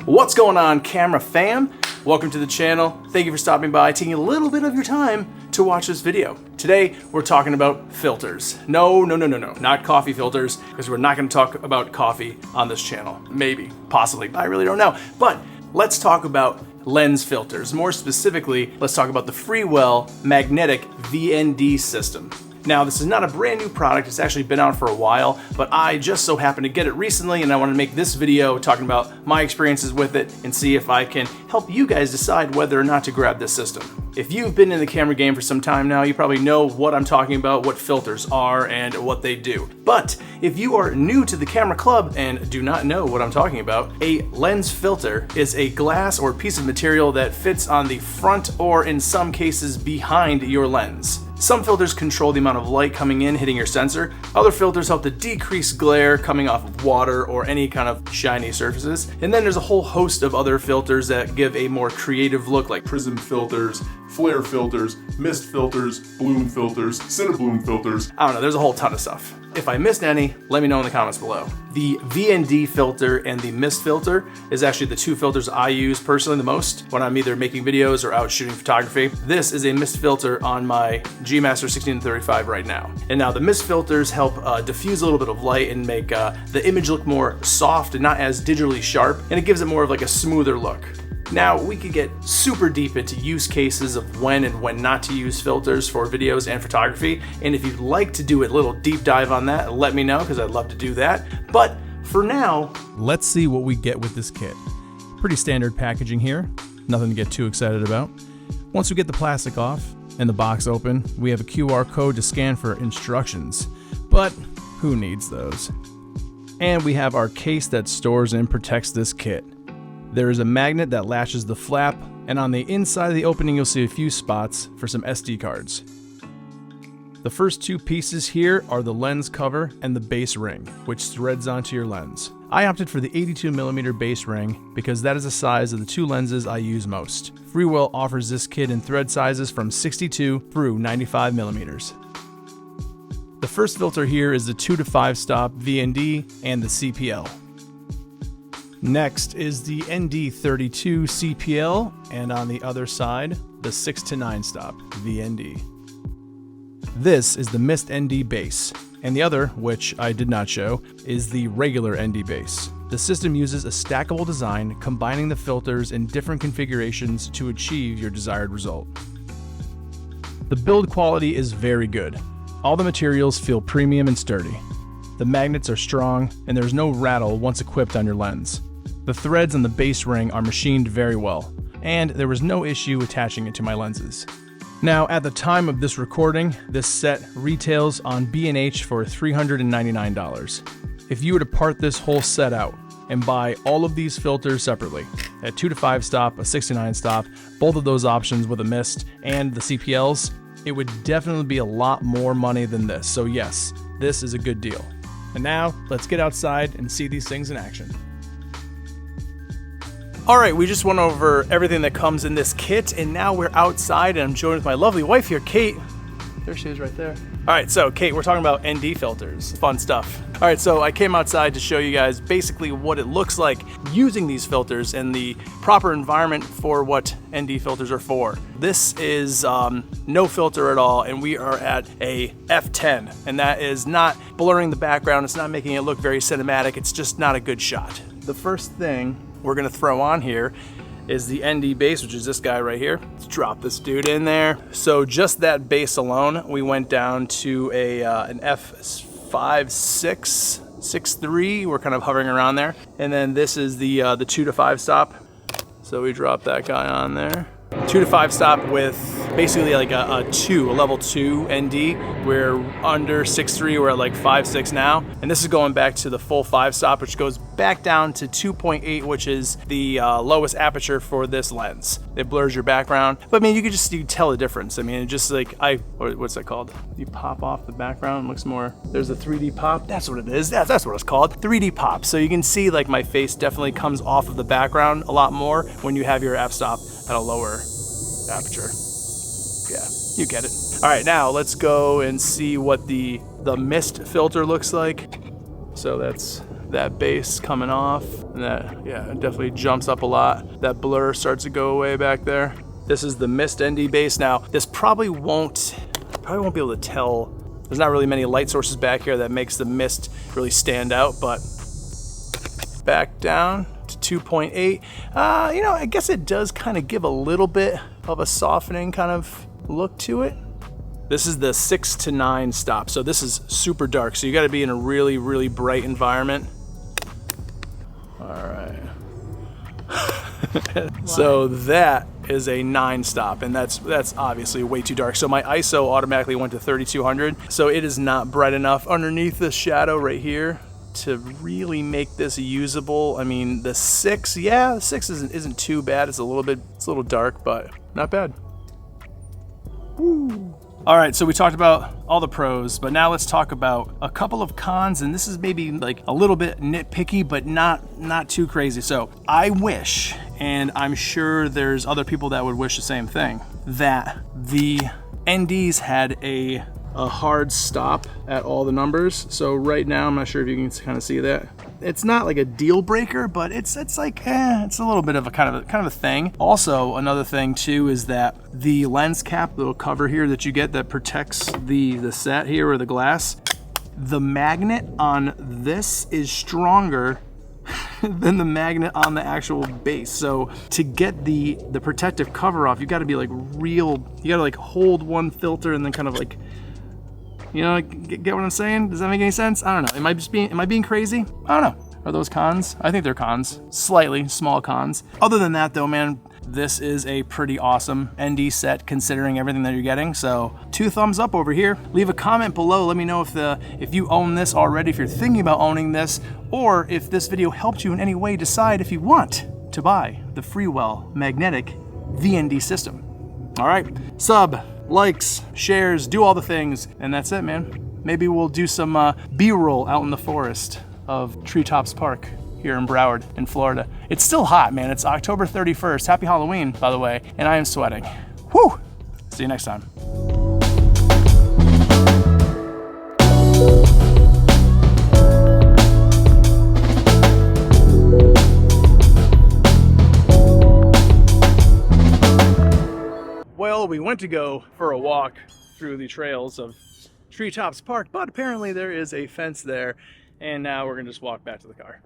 What's going on, camera fam? Welcome to the channel. Thank you for stopping by, taking a little bit of your time to watch this video. Today, we're talking about filters. No, not coffee filters, because we're not gonna talk about coffee on this channel. Maybe, possibly, I really don't know. But let's talk about lens filters. More specifically, let's talk about the Freewell magnetic VND system. Now, this is not a brand new product, it's actually been out for a while, but I just so happened to get it recently and I want to make this video talking about my experiences with it and see if I can help you guys decide whether or not to grab this system. If you've been in the camera game for some time now, you probably know what I'm talking about, what filters are, and what they do. But if you are new to the camera club and do not know what I'm talking about, a lens filter is a glass or piece of material that fits on the front or in some cases behind your lens. Some filters control the amount of light coming in hitting your sensor. Other filters help to decrease glare coming off of water or any kind of shiny surfaces. And then there's a whole host of other filters that give a more creative look, like prism filters, flare filters, mist filters, bloom filters, cinebloom filters. I don't know, there's a whole ton of stuff. If I missed any, let me know in the comments below. The VND filter and the mist filter is actually the two filters I use personally the most when I'm either making videos or out shooting photography. This is a mist filter on my G-Master 16-35 right now. And now the mist filters help diffuse a little bit of light and make the image look more soft and not as digitally sharp, and it gives it more of like a smoother look. Now, we could get super deep into use cases of when and when not to use filters for videos and photography, and if you'd like to do a little deep dive on that, let me know, because I'd love to do that. But for now, let's see what we get with this kit. Pretty standard packaging here, nothing to get too excited about. Once we get the plastic off and the box open, we have a QR code to scan for instructions, but who needs those? And we have our case that stores and protects this kit. There is a magnet that latches the flap, and on the inside of the opening you'll see a few spots for some SD cards. The first two pieces here are the lens cover and the base ring, which threads onto your lens. I opted for the 82mm base ring because that is the size of the two lenses I use most. Freewell offers this kit in thread sizes from 62 through 95mm. The first filter here is the 2 to 5 stop VND and the CPL. Next is the ND32 CPL, and on the other side, the 6 to 9 stop VND. This is the Mist ND base, and the other, which I did not show, is the regular ND base. The system uses a stackable design, combining the filters in different configurations to achieve your desired result. The build quality is very good. All the materials feel premium and sturdy. The magnets are strong, and there's no rattle once equipped on your lens. The threads on the base ring are machined very well, and there was no issue attaching it to my lenses. Now, at the time of this recording, this set retails on B&H for $399. If you were to part this whole set out and buy all of these filters separately, a 2 to 5 stop, a 6 to 9 stop, both of those options with a mist and the CPLs, it would definitely be a lot more money than this. So yes, this is a good deal. And now, let's get outside and see these things in action. all right, we just went over everything that comes in this kit, and now we're outside, and I'm joined with my lovely wife here, Kate. There she is right there. All right, so Kate, we're talking about ND filters, fun stuff. All right, so I came outside to show you guys basically what it looks like using these filters and the proper environment for what ND filters are for. This is no filter at all, and we are at a f10, and that is not blurring the background, it's not making it look very cinematic, it's just not a good shot. The first thing we're gonna throw on here is the ND base, which is this guy right here. Let's drop this dude in there. So just that base alone, we went down to an F5.6 we're kind of hovering around there. And then this is the 2 to 5 stop. So we drop that guy on there. 2 to 5 stop with basically like a level 2 ND. We're under 6.3, we're at like 5.6 now. And this is going back to the full 5 stop, which goes back down to 2.8, which is the lowest aperture for this lens. It blurs your background. But I mean, you tell the difference. I mean, it just like, what's that called? You pop off the background, it looks more, there's a 3D pop. That's what it is, that's what it's called, 3D pop. So you can see like my face definitely comes off of the background a lot more when you have your f-stop at a lower aperture. Yeah, you get it. All right, now let's go and see what the mist filter looks like. So that's that base coming off, and that, yeah, it definitely jumps up a lot. That blur starts to go away back there. This is the mist ND base. Now, this probably won't be able to tell. There's not really many light sources back here that makes the mist really stand out, but back down to 2.8. You know, I guess it does kind of give a little bit of a softening kind of look to it. This is the 6 to 9 stop, so this is super dark, so you got to be in a really, really bright environment. All right. So that is a 9 stop, and that's obviously way too dark. So my ISO automatically went to 3200, so it is not bright enough underneath the shadow right here to really make this usable. I mean, the 6, yeah, the 6 isn't too bad. It's a little dark, but not bad. Woo. All right, so we talked about all the pros, but now let's talk about a couple of cons, and this is maybe like a little bit nitpicky, but not too crazy. So I wish, and I'm sure there's other people that would wish the same thing, that the NDs had a hard stop at all the numbers. So right now, I'm not sure if you can kind of see that. It's not like a deal breaker, but it's like, it's a little bit of a kind of a thing. Also, another thing too is that the lens cap, little cover here that you get that protects the set here or the glass, the magnet on this is stronger than the magnet on the actual base. So to get the protective cover off, you got to be like you got to like hold one filter and then kind of like, you know, get what I'm saying? Does that make any sense? I don't know. Am I being crazy? I don't know. Are those cons? I think they're cons. Slightly small cons. Other than that though, man, this is a pretty awesome ND set considering everything that you're getting. So 2 thumbs up over here. Leave a comment below. Let me know if you own this already, if you're thinking about owning this, or if this video helped you in any way decide if you want to buy the Freewell magnetic VND system. All right, sub, likes, shares, do all the things, and that's it, man. Maybe we'll do some B-roll out in the forest of Treetops Park here in Broward in Florida. It's still hot, man. It's October 31st. Happy Halloween, by the way, and I am sweating. Whew! See you next time. Well, we went to go for a walk through the trails of Treetops Park, but apparently there is a fence there, and now we're gonna just walk back to the car.